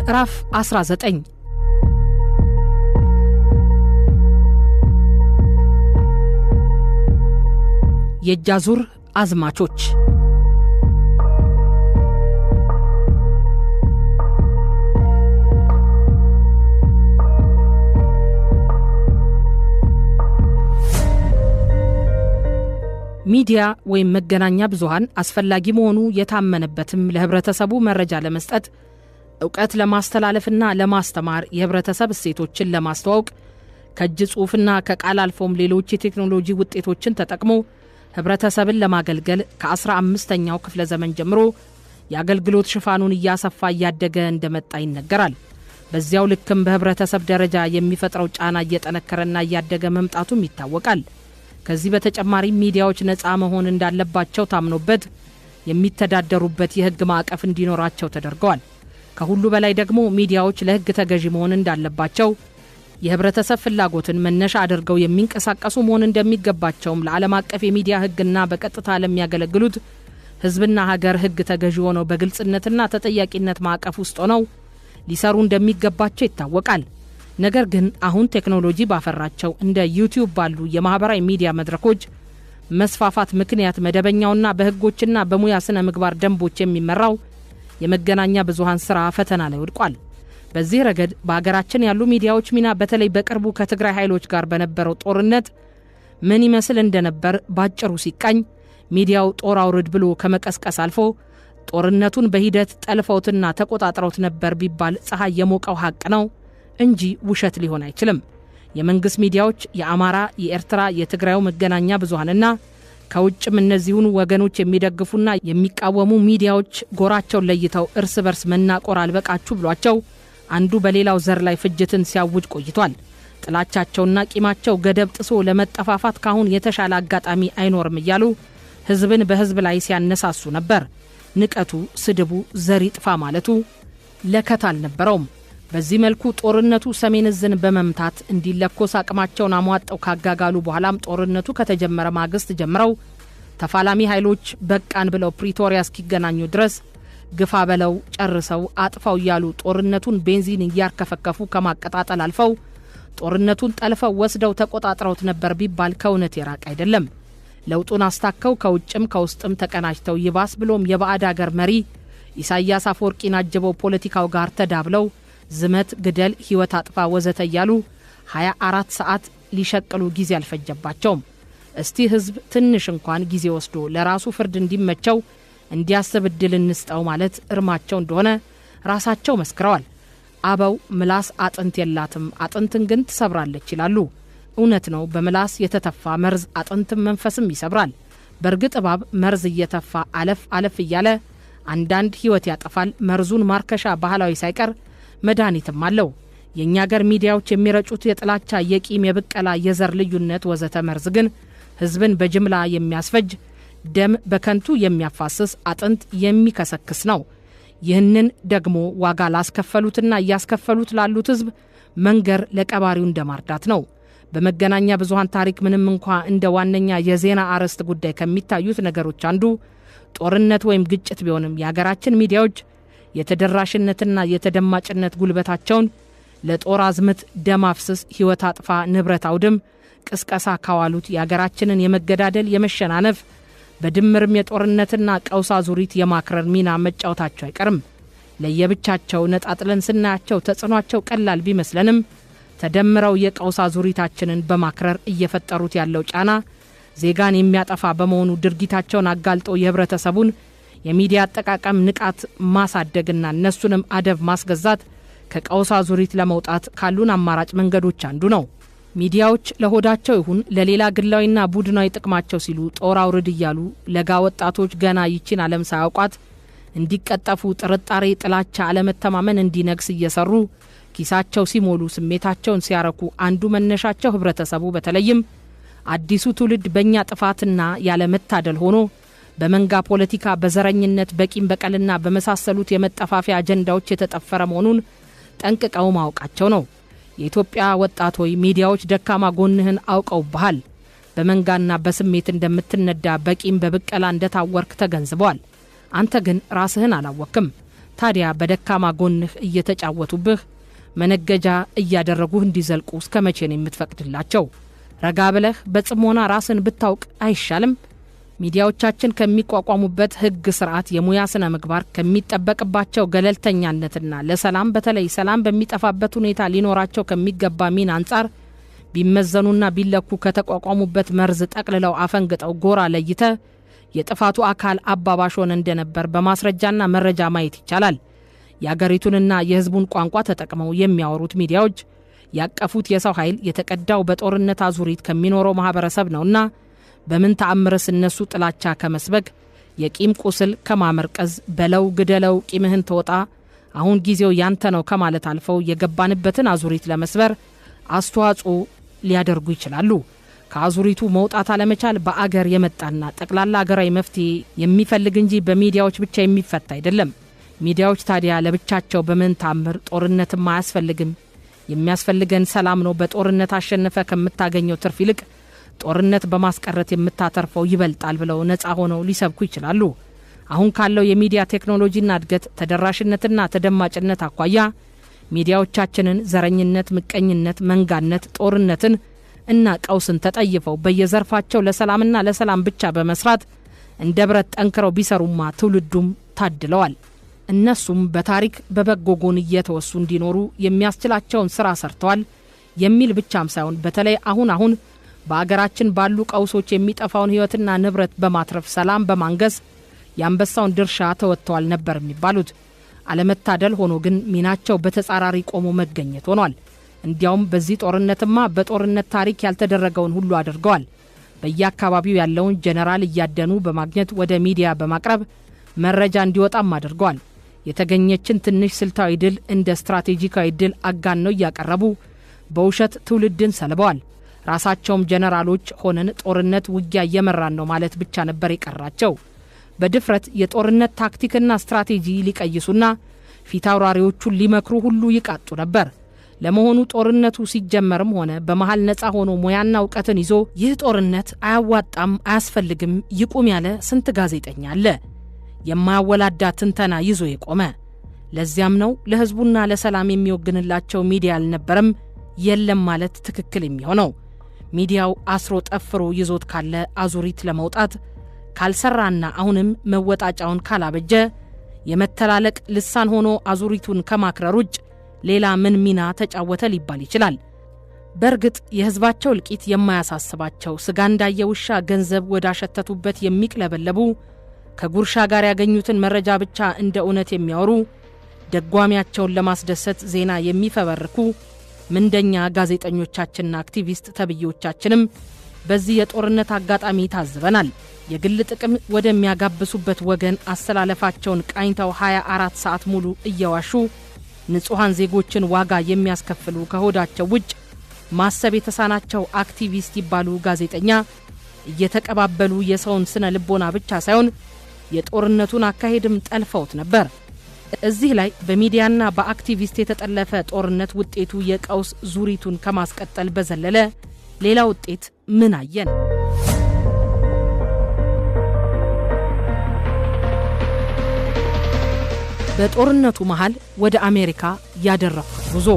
ምዕራፍ 19 የጃዙር አዝማቾች ሚዲያ ወይም መገናኛ ብዙሃን አስፈላጊ መሆኑ የታመነበትም ለህብረተሰቡ መረጃ ለመስጠት ዕውቀት ለማስተላለፍና ለማስተማር የህብረተሰብ እሴቶችን ለማስተዋወቅ ከእጅ ጽሑፍና ከቃል አልፎም ሌሎች የቴክኖሎጂ ውጤቶችን ተጠቅሞ ህብረተሰብን ለማገልገል ከ15ኛው ክፍለ ዘመን ጀምሮ የአገልግሎት ሽፋኑን እያሰፋ እያደገ እንደመጣ ይነገራል። በዚያው ልክም በህብረተሰብ ደረጃ የሚፈጥረው ጫና እየጠነከረና እያደገ መምጣቱም ይታወቃል። ከዚህ በተጨማሪ ሚዲያዎች ነፃ መሆን እንዳለባቸው ታምኖበት የሚተዳደሩበት የህግ ማዕቀፍ እንዲኖራቸው ተደርገዋል። ከሁሉ በላይ ደግሞ ሚዲያዎች ለህግ ተገዢ መሆን እንዳለባቸው የህብረተሰብ ፍላጎትን መነሻ አድርገው የሚንቀሳቀሱ መሆን እንደሚገባቸውም ለዓለም አቀፍ የሚዲያ ህግና በቀጥታ ለሚያገለግሉት ህዝብና ሀገር ህግ ተገዢ ሆነው በግልጽነትና ተጠያቂነት ማዕቀፍ ውስጥ ሆነው ሊሰሩ እንደሚገባቸው ይታወቃል። ነገር ግን አሁን ቴክኖሎጂ ባፈራቸው እንደ ዩቲዩብ ባሉ የማህበራዊ ሚዲያ መድረኮች መስፋፋት ምክንያት መደበኛውና በህጎችና በሙያ ስነ ምግባር ደንቦች የሚመራው የመገናኛ ብዙሃን ስራ ፈተና ላይ ወድቋል። በዚህ ረገድ በአገራችን ያሉ ሚዲያዎች ሚና በተለይ በቅርቡ ከትግራይ ኃይሎች ጋር በነበረው ጦርነት ምን ይመስል እንደነበር ባጭሩ ሲቃኝ ሚዲያው ጦር አውርድ ብሎ ከመቀስቀስ አልፎ ጦርነቱን በሂደት ጠልፈውትና ተቆጣጥረውት ነበር ቢባል ፀሐይ የሞቀው ሀቅ ነው እንጂ ውሸት ሊሆን አይችልም። የመንግስት ሚዲያዎች የአማራ፣ የኤርትራ፣ የትግራዩ መገናኛ ብዙሃንና ከውጭም እነዚሁን ወገኖች የሚደግፉና የሚቃወሙ ሚዲያዎች ጎራቸውን ለይተው እርስ በርስ መናቆር አልበቃችሁ ብሏቸው አንዱ በሌላው ዘር ላይ ፍጅትን ሲያውጅ ቆይቷል። ጥላቻቸውና ቂማቸው ገደብ ጥሶ ለመጠፋፋት ካሁን የተሻለ አጋጣሚ አይኖርም እያሉ ህዝብን በህዝብ ላይ ሲያነሳሱ ነበር። ንቀቱ፣ ስድቡ፣ ዘር ይጥፋ ማለቱ ለከት አልነበረውም። በዚህ መልኩ ጦርነቱ ሰሜን ዕዝን በመምታት እንዲለኮስ አቅማቸውን አሟጠው ካጋጋሉ በኋላም ጦርነቱ ከተጀመረ ማግስት ጀምረው ተፋላሚ ኃይሎች በቃን ብለው ፕሪቶሪያ እስኪገናኙ ድረስ ግፋ በለው ጨርሰው አጥፋው እያሉ ጦርነቱን ቤንዚን እያርከፈከፉ ከማቀጣጠል አልፈው ጦርነቱን ጠልፈው ወስደው ተቆጣጥረውት ነበር ቢባል ከእውነት የራቅ አይደለም። ለውጡን አስታከው ከውጭም ከውስጥም ተቀናጅተው ይባስ ብሎም የባዕድ አገር መሪ ኢሳያስ አፈወርቂን አጅበው ፖለቲካው ጋር ተዳብለው ዝመት፣ ግደል፣ ህይወት አጥፋ ወዘተ እያሉ 24 ሰዓት ሊሸቅሉ ጊዜ አልፈጀባቸውም። እስቲ ህዝብ ትንሽ እንኳን ጊዜ ወስዶ ለራሱ ፍርድ እንዲመቸው እንዲያስብ እድል እንስጠው ማለት እርማቸው እንደሆነ ራሳቸው መስክረዋል። አበው ምላስ አጥንት የላትም አጥንትን ግን ትሰብራለች ይላሉ። እውነት ነው። በምላስ የተተፋ መርዝ አጥንትም መንፈስም ይሰብራል። በእርግጥ እባብ መርዝ እየተፋ አለፍ አለፍ እያለ አንዳንድ ህይወት ያጠፋል። መርዙን ማርከሻ ባህላዊ ሳይቀር መድኃኒትም አለው። የእኛ አገር ሚዲያዎች የሚረጩት የጥላቻ፣ የቂም፣ የብቀላ፣ የዘር ልዩነት ወዘተ መርዝ ግን ህዝብን በጅምላ የሚያስፈጅ፣ ደም በከንቱ የሚያፋስስ፣ አጥንት የሚከሰክስ ነው። ይህንን ደግሞ ዋጋ ላስከፈሉትና እያስከፈሉት ላሉት ህዝብ መንገር ለቀባሪው እንደማርዳት ነው። በመገናኛ ብዙሃን ታሪክ ምንም እንኳ እንደ ዋነኛ የዜና አርዕስት ጉዳይ ከሚታዩት ነገሮች አንዱ ጦርነት ወይም ግጭት ቢሆንም የሀገራችን ሚዲያዎች የተደራሽነትና የተደማጭነት ጉልበታቸውን ለጦር አዝምት፣ ደም አፍስስ፣ ህይወት አጥፋ፣ ንብረት አውድም ቅስቀሳ ካዋሉት የሀገራችንን የመገዳደል፣ የመሸናነፍ በድምርም የጦርነትና ቀውስ አዙሪት የማክረር ሚና መጫወታቸው አይቀርም። ለየብቻቸው ነጣጥለን ስናያቸው ተጽዕኗቸው ቀላል ቢመስለንም ተደምረው የቀውስ አዙሪታችንን በማክረር እየፈጠሩት ያለው ጫና ዜጋን የሚያጠፋ በመሆኑ ድርጊታቸውን አጋልጦ የህብረተሰቡን የሚዲያ አጠቃቀም ንቃት ማሳደግና እነሱንም አደብ ማስገዛት ከቀውስ አዙሪት ለመውጣት ካሉን አማራጭ መንገዶች አንዱ ነው። ሚዲያዎች ለሆዳቸው ይሁን ለሌላ ግላዊና ቡድናዊ ጥቅማቸው ሲሉ ጦር አውርድ እያሉ ለጋ ወጣቶች ገና ይቺን ዓለም ሳያውቋት እንዲቀጠፉ ጥርጣሬ፣ ጥላቻ፣ አለመተማመን እንዲነግስ እየሰሩ ኪሳቸው ሲሞሉ ስሜታቸውን ሲያረኩ አንዱ መነሻቸው ህብረተሰቡ በተለይም አዲሱ ትውልድ በእኛ ጥፋትና ያለመታደል ሆኖ በመንጋ ፖለቲካ፣ በዘረኝነት፣ በቂም በቀልና በመሳሰሉት የመጠፋፊያ አጀንዳዎች የተጠፈረ መሆኑን ጠንቅቀው ማወቃቸው ነው። የኢትዮጵያ ወጣቶች ሚዲያዎች ደካማ ጎንህን አውቀውብሃል። በመንጋና በስሜት እንደምትነዳ በቂም በብቀላ እንደታወርክ ተገንዝበዋል። አንተ ግን ራስህን አላወቅም። ታዲያ በደካማ ጎንህ እየተጫወቱብህ መነገጃ እያደረጉህ እንዲዘልቁ እስከመቼ ነው የምትፈቅድላቸው? ረጋ ብለህ በጽሞና ራስን ብታውቅ አይሻልም? ሚዲያዎቻችን ከሚቋቋሙበት ህግ ስርዓት የሙያ ስነ ምግባር ከሚጠበቅባቸው ገለልተኛነትና ለሰላም በተለይ ሰላም በሚጠፋበት ሁኔታ ሊኖራቸው ከሚገባ ሚና አንጻር ቢመዘኑና ቢለኩ ከተቋቋሙበት መርዝ ጠቅልለው አፈንግጠው ጎራ ለይተ የጥፋቱ አካል አባባሽ ሆነ እንደነበር በማስረጃና መረጃ ማየት ይቻላል። የአገሪቱንና የህዝቡን ቋንቋ ተጠቅመው የሚያወሩት ሚዲያዎች ያቀፉት የሰው ኃይል የተቀዳው በጦርነት አዙሪት ከሚኖረው ማህበረሰብ ነውና በምን ተአምርስ እነሱ ጥላቻ ከመስበክ የቂም ቁስል ከማመርቀዝ በለው ግደለው ቂምህን ተወጣ አሁን ጊዜው ያንተ ነው ከማለት አልፈው የገባንበትን አዙሪት ለመስበር አስተዋጽኦ ሊያደርጉ ይችላሉ። ከአዙሪቱ መውጣት አለመቻል በአገር የመጣና ጠቅላላ አገራዊ መፍትሄ የሚፈልግ እንጂ በሚዲያዎች ብቻ የሚፈታ አይደለም። ሚዲያዎች ታዲያ ለብቻቸው በምን ተአምር ጦርነትም አያስፈልግም፣ የሚያስፈልገን ሰላም ነው፣ በጦርነት አሸነፈ ከምታገኘው ትርፍ ይልቅ ጦርነት በማስቀረት የምታተርፈው ይበልጣል ብለው ነፃ ሆነው ሊሰብኩ ይችላሉ። አሁን ካለው የሚዲያ ቴክኖሎጂና እድገት ተደራሽነትና ተደማጭነት አኳያ ሚዲያዎቻችንን ዘረኝነት፣ ምቀኝነት፣ መንጋነት፣ ጦርነትን እና ቀውስን ተጠይፈው በየዘርፋቸው ለሰላምና ለሰላም ብቻ በመስራት እንደ ብረት ጠንክረው ቢሰሩማ ትውልዱም ታድለዋል። እነሱም በታሪክ በበጎ ጎን እየተወሱ እንዲኖሩ የሚያስችላቸውን ስራ ሰርተዋል የሚል ብቻም ሳይሆን በተለይ አሁን በአገራችን ባሉ ቀውሶች የሚጠፋውን ህይወትና ንብረት በማትረፍ ሰላም በማንገስ ያንበሳውን ድርሻ ተወጥተዋል ነበር የሚባሉት። አለመታደል ሆኖ ግን ሚናቸው በተጻራሪ ቆሞ መገኘት ሆኗል። እንዲያውም በዚህ ጦርነትማ በጦርነት ታሪክ ያልተደረገውን ሁሉ አድርገዋል። በየአካባቢው ያለውን ጀነራል እያደኑ በማግኘት ወደ ሚዲያ በማቅረብ መረጃ እንዲወጣም አድርገዋል። የተገኘችን ትንሽ ስልታዊ ድል እንደ ስትራቴጂካዊ ድል አጋነው እያቀረቡ በውሸት ትውልድን ሰልበዋል። ራሳቸውም ጀነራሎች ሆነን ጦርነት ውጊያ እየመራን ነው ማለት ብቻ ነበር የቀራቸው። በድፍረት የጦርነት ታክቲክና ስትራቴጂ ሊቀይሱና ፊታውራሪዎቹን ሊመክሩ ሁሉ ይቃጡ ነበር። ለመሆኑ ጦርነቱ ሲጀመርም ሆነ በመሃል ነፃ ሆኖ ሙያና ዕውቀትን ይዞ ይህ ጦርነት አያዋጣም አያስፈልግም ይቁም ያለ ስንት ጋዜጠኛ አለ? የማያወላዳ ትንተና ይዞ የቆመ። ለዚያም ነው ለህዝቡና ለሰላም የሚወግንላቸው ሚዲያ አልነበረም የለም ማለት ትክክል የሚሆነው። ሚዲያው አስሮ ጠፍሮ ይዞት ካለ አዙሪት ለመውጣት ካልሰራና አሁንም መወጣጫውን ካላበጀ የመተላለቅ ልሳን ሆኖ አዙሪቱን ከማክረር ውጭ ሌላ ምን ሚና ተጫወተ ሊባል ይችላል? በርግጥ የህዝባቸው እልቂት የማያሳስባቸው ስጋ እንዳየ ውሻ ገንዘብ ወዳሸተቱበት የሚቅለበለቡ ከጉርሻ ጋር ያገኙትን መረጃ ብቻ እንደ እውነት የሚያወሩ ደጓሚያቸውን ለማስደሰት ዜና የሚፈበርኩ ምንደኛ ጋዜጠኞቻችንና አክቲቪስት ተብዮቻችንም በዚህ የጦርነት አጋጣሚ ታዝበናል። የግል ጥቅም ወደሚያጋብሱበት ወገን አስተላለፋቸውን ቃኝተው 24 ሰዓት ሙሉ እየዋሹ ንጹሃን ዜጎችን ዋጋ የሚያስከፍሉ ከሆዳቸው ውጭ ማሰብ የተሳናቸው አክቲቪስት ይባሉ ጋዜጠኛ እየተቀባበሉ የሰውን ስነ ልቦና ብቻ ሳይሆን የጦርነቱን አካሄድም ጠልፈውት ነበር። እዚህ ላይ በሚዲያና በአክቲቪስት የተጠለፈ ጦርነት ውጤቱ የቀውስ ዙሪቱን ከማስቀጠል በዘለለ ሌላ ውጤት ምን አየን? በጦርነቱ መሃል ወደ አሜሪካ ያደረኩት ጉዞ።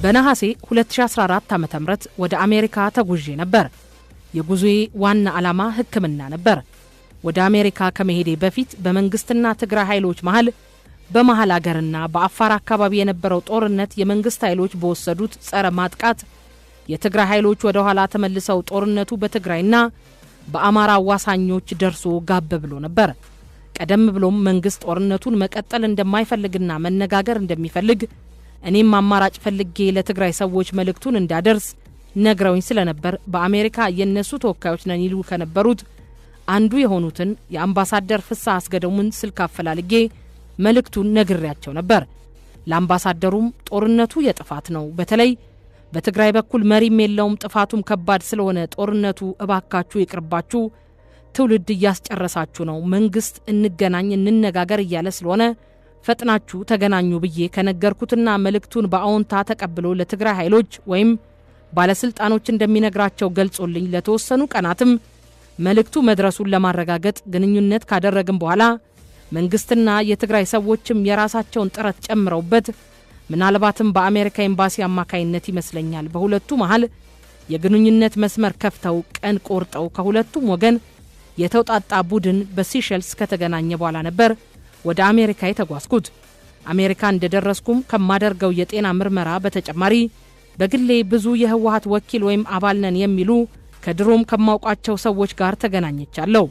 በነሐሴ 2014 ዓ.ም ወደ አሜሪካ ተጉዤ ነበር። የጉዞዬ ዋና ዓላማ ሕክምና ነበር። ወደ አሜሪካ ከመሄዴ በፊት በመንግስትና ትግራይ ኃይሎች በመሃል አገርና በአፋር አካባቢ የነበረው ጦርነት የመንግስት ኃይሎች በወሰዱት ጸረ ማጥቃት የትግራይ ኃይሎች ወደ ኋላ ተመልሰው ጦርነቱ በትግራይና በአማራ ዋሳኞች ደርሶ ጋብ ብሎ ነበር። ቀደም ብሎም መንግስት ጦርነቱን መቀጠል እንደማይፈልግና መነጋገር እንደሚፈልግ እኔም አማራጭ ፈልጌ ለትግራይ ሰዎች መልእክቱን እንዳደርስ ነግረውኝ ስለነበር በአሜሪካ የነሱ ተወካዮች ነን ይሉ ከነበሩት አንዱ የሆኑትን የአምባሳደር ፍስሐ አስገዶምን ስልክ አፈላልጌ መልእክቱን ነግሬያቸው ነበር። ለአምባሳደሩም ጦርነቱ የጥፋት ነው፣ በተለይ በትግራይ በኩል መሪም የለውም፣ ጥፋቱም ከባድ ስለሆነ ጦርነቱ እባካችሁ ይቅርባችሁ፣ ትውልድ እያስጨረሳችሁ ነው፣ መንግስት እንገናኝ እንነጋገር እያለ ስለሆነ ፈጥናችሁ ተገናኙ ብዬ ከነገርኩትና መልእክቱን በአዎንታ ተቀብሎ ለትግራይ ኃይሎች ወይም ባለስልጣኖች እንደሚነግራቸው ገልጾልኝ ለተወሰኑ ቀናትም መልእክቱ መድረሱን ለማረጋገጥ ግንኙነት ካደረግን በኋላ መንግስትና የትግራይ ሰዎችም የራሳቸውን ጥረት ጨምረውበት ምናልባትም በአሜሪካ ኤምባሲ አማካይነት ይመስለኛል በሁለቱ መሃል የግንኙነት መስመር ከፍተው ቀን ቆርጠው ከሁለቱም ወገን የተውጣጣ ቡድን በሲሸልስ ከተገናኘ በኋላ ነበር ወደ አሜሪካ የተጓዝኩት። አሜሪካ እንደደረስኩም ከማደርገው የጤና ምርመራ በተጨማሪ በግሌ ብዙ የህወሓት ወኪል ወይም አባል ነን የሚሉ ከድሮም ከማውቃቸው ሰዎች ጋር ተገናኝቻለሁ።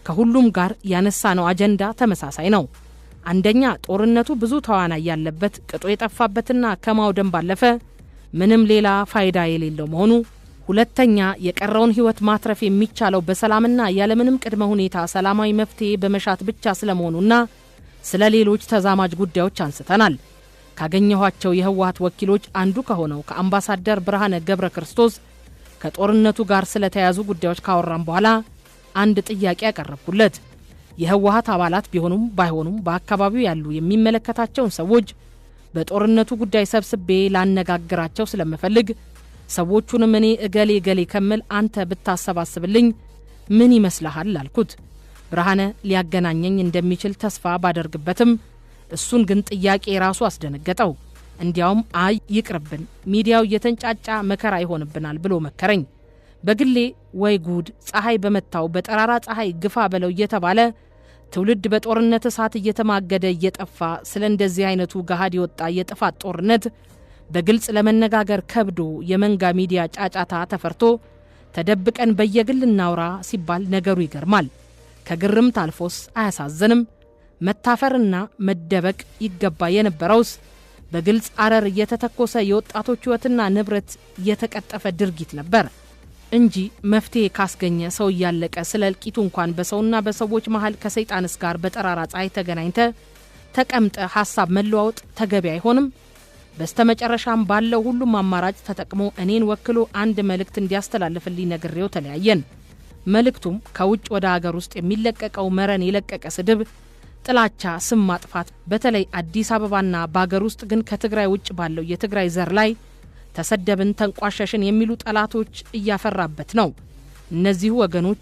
ከሁሉም ጋር ያነሳነው አጀንዳ ተመሳሳይ ነው። አንደኛ ጦርነቱ ብዙ ተዋናይ ያለበት ቅጡ የጠፋበትና ከማውደም ባለፈ ምንም ሌላ ፋይዳ የሌለው መሆኑ፣ ሁለተኛ የቀረውን ህይወት ማትረፍ የሚቻለው በሰላምና ያለምንም ቅድመ ሁኔታ ሰላማዊ መፍትሄ በመሻት ብቻ ስለመሆኑና ስለ ሌሎች ተዛማጅ ጉዳዮች አንስተናል። ካገኘኋቸው የህወሓት ወኪሎች አንዱ ከሆነው ከአምባሳደር ብርሃነ ገብረ ክርስቶስ ከጦርነቱ ጋር ስለተያዙ ጉዳዮች ካወራን በኋላ አንድ ጥያቄ ያቀረብኩለት የህወሓት አባላት ቢሆኑም ባይሆኑም በአካባቢው ያሉ የሚመለከታቸውን ሰዎች በጦርነቱ ጉዳይ ሰብስቤ ላነጋግራቸው ስለምፈልግ ሰዎቹንም እኔ እገሌ ከመል አንተ ብታሰባስብልኝ ምን ይመስልሃል አልኩት። ብርሃነ ሊያገናኘኝ እንደሚችል ተስፋ ባደርግበትም እሱን ግን ጥያቄ ራሱ አስደነገጠው። እንዲያውም አይ ይቅርብን ሚዲያው የተንጫጫ መከራ ይሆንብናል ብሎ መከረኝ። በግሌ ወይ ጉድ ፀሐይ በመታው በጠራራ ፀሐይ ግፋ በለው እየተባለ ትውልድ በጦርነት እሳት እየተማገደ እየጠፋ ስለ እንደዚህ አይነቱ ገሃድ የወጣ የጥፋት ጦርነት በግልጽ ለመነጋገር ከብዶ የመንጋ ሚዲያ ጫጫታ ተፈርቶ ተደብቀን በየግል እናውራ ሲባል ነገሩ ይገርማል። ከግርም ታልፎስ አያሳዝንም? መታፈርና መደበቅ ይገባ የነበረውስ በግልጽ አረር እየተተኮሰ የወጣቶች ህይወትና ንብረት የተቀጠፈ ድርጊት ነበር እንጂ መፍትሄ ካስገኘ ሰው ያለቀ ስለልቂቱ እንኳን በሰውና በሰዎች መሃል ከሰይጣንስ ጋር በጠራራ ፀሐይ ተገናኝተ ተቀምጠ ሐሳብ መለዋወጥ ተገቢ አይሆንም? በስተመጨረሻም ባለው ሁሉም አማራጭ ተጠቅሞ እኔን ወክሎ አንድ መልእክት እንዲያስተላልፍልኝ ነግሬው ተለያየን። መልእክቱም ከውጭ ወደ ሀገር ውስጥ የሚለቀቀው መረን የለቀቀ ስድብ፣ ጥላቻ፣ ስም ማጥፋት በተለይ አዲስ አበባና በአገር ውስጥ ግን ከትግራይ ውጭ ባለው የትግራይ ዘር ላይ ተሰደብን ተንቋሸሽን የሚሉ ጠላቶች እያፈራበት ነው። እነዚህ ወገኖች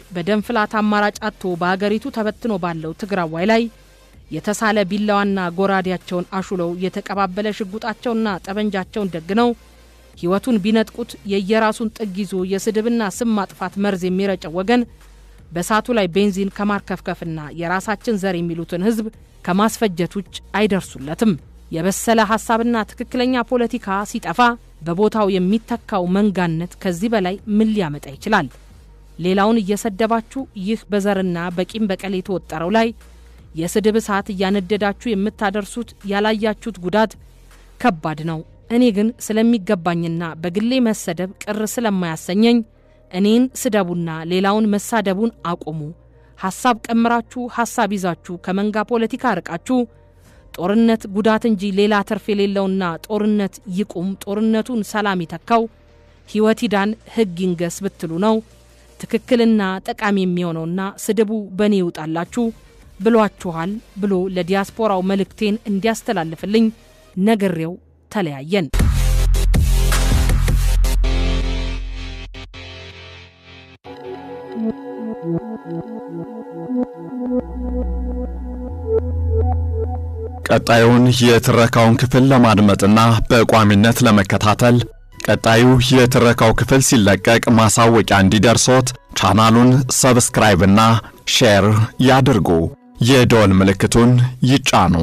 በደንፍላት አማራጭ አጥቶ በአገሪቱ ተበትኖ ባለው ትግራዋይ ላይ የተሳለ ቢላዋና ጎራዴያቸውን አሹለው የተቀባበለ ሽጉጣቸውና ጠበንጃቸውን ደግነው ህይወቱን ቢነጥቁት የየራሱን ጥግ ይዞ የስድብና ስም ማጥፋት መርዝ የሚረጨው ወገን በሳቱ ላይ ቤንዚን ከማርከፍከፍና የራሳችን ዘር የሚሉትን ህዝብ ከማስፈጀት ውጭ አይደርሱለትም። የበሰለ ሐሳብና ትክክለኛ ፖለቲካ ሲጠፋ በቦታው የሚተካው መንጋነት ከዚህ በላይ ምን ሊያመጣ ይችላል? ሌላውን እየሰደባችሁ ይህ በዘርና በቂም በቀል የተወጠረው ላይ የስድብ እሳት እያነደዳችሁ የምታደርሱት ያላያችሁት ጉዳት ከባድ ነው። እኔ ግን ስለሚገባኝና በግሌ መሰደብ ቅር ስለማያሰኘኝ እኔን ስደቡና ሌላውን መሳደቡን አቁሙ። ሐሳብ ቀምራችሁ ሐሳብ ይዛችሁ ከመንጋ ፖለቲካ ርቃችሁ ጦርነት ጉዳት እንጂ ሌላ ተርፍ የሌለውና ጦርነት ይቁም፣ ጦርነቱን ሰላም ይተካው፣ ህይወት ይዳን፣ ህግ ይንገስ ብትሉ ነው ትክክልና ጠቃሚ የሚሆነውና ስድቡ በኔ ይውጣላችሁ ብሏችኋል ብሎ ለዲያስፖራው መልእክቴን እንዲያስተላልፍልኝ ነግሬው ተለያየን። ቀጣዩን የትረካውን ክፍል ለማድመጥና በቋሚነት ለመከታተል ቀጣዩ የትረካው ክፍል ሲለቀቅ ማሳወቂያ እንዲደርሶት ቻናሉን ሰብስክራይብ እና ሼር ያድርጉ። የደወል ምልክቱን ይጫኑ።